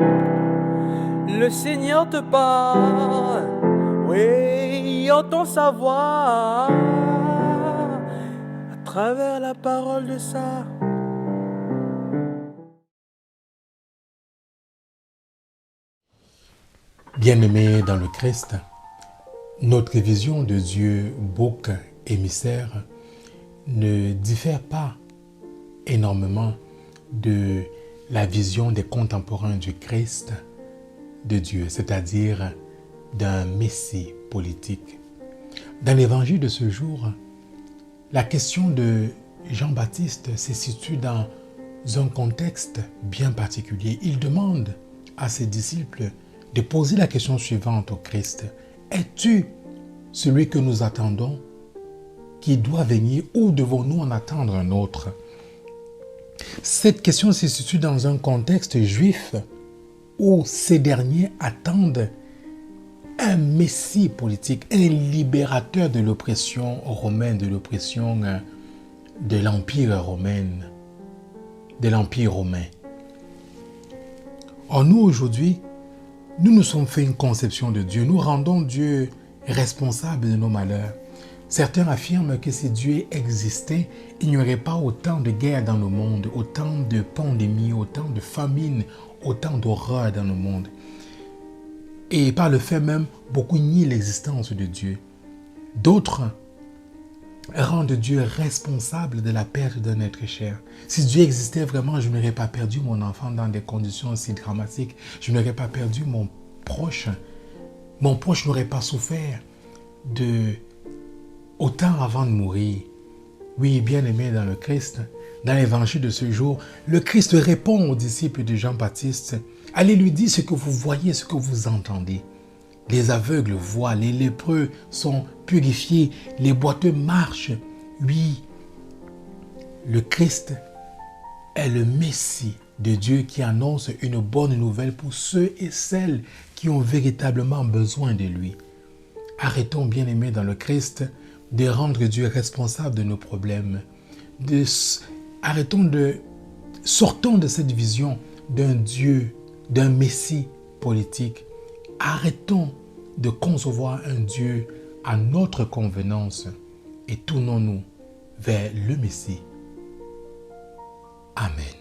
Le Seigneur te parle, oui, entend sa voix à travers la parole de ça. Bien-aimés dans le Christ, notre vision de Dieu, bouc émissaire, ne diffère pas énormément de la vision des contemporains du Christ de Dieu, c'est-à-dire d'un Messie politique. Dans l'évangile de ce jour, la question de Jean-Baptiste se situe dans un contexte bien particulier. Il demande à ses disciples de poser la question suivante au Christ. Es-tu celui que nous attendons, qui doit venir, ou devons-nous en attendre un autre? Cette question se situe dans un contexte juif où ces derniers attendent un messie politique, un libérateur de l'oppression romaine, de l'oppression de l'Empire romain. Or nous aujourd'hui, nous nous sommes fait une conception de Dieu. Nous rendons Dieu responsable de nos malheurs. Certains affirment que si Dieu existait, il n'y aurait pas autant de guerres dans le monde, autant de pandémies, autant de famines, autant d'horreurs dans le monde. Et par le fait même, beaucoup nient l'existence de Dieu. D'autres rendent Dieu responsable de la perte d'un être cher. Si Dieu existait vraiment, je n'aurais pas perdu mon enfant dans des conditions aussi dramatiques. Je n'aurais pas perdu mon proche. Mon proche n'aurait pas souffert autant avant de mourir. Oui, bien-aimé dans le Christ, dans l'évangile de ce jour, le Christ répond aux disciples de Jean-Baptiste. Allez lui dire ce que vous voyez, ce que vous entendez. Les aveugles voient, les lépreux sont purifiés, les boiteux marchent. Oui, le Christ est le Messie de Dieu qui annonce une bonne nouvelle pour ceux et celles qui ont véritablement besoin de lui. Arrêtons, bien-aimés dans le Christ, de rendre Dieu responsable de nos problèmes. Sortons de cette vision d'un Dieu, d'un Messie politique. Arrêtons de concevoir un Dieu à notre convenance et tournons-nous vers le Messie. Amen.